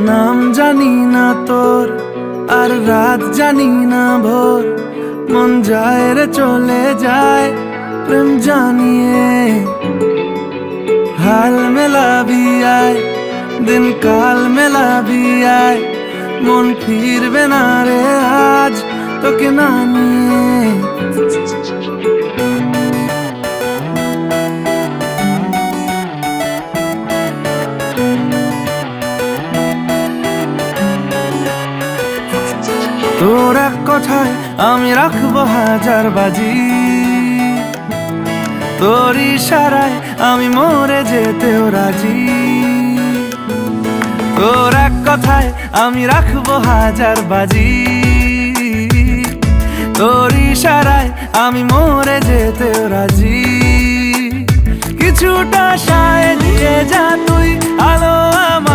নাম জানি না তোর, আর রাত জানি না ভোর, মন যায় রে চলে যায় প্রেম জানিয়ে। হাল মেলাবি আয়, দিন কাল মেলাবি আয়, মন ফিরবে না রে আজ তোকে না নিয়ে। তোর এক কথায় আমি রাখবো হাজার বাজি, তোর ইশারায় আমি মরে যেতেও রাজি। তোর এক কথায় আমি রাখবো হাজার বাজি, তোর ইশারায় আমি মরে যেতেও রাজি। কিছুটা সায় দিয়ে যা তুই আলো আমার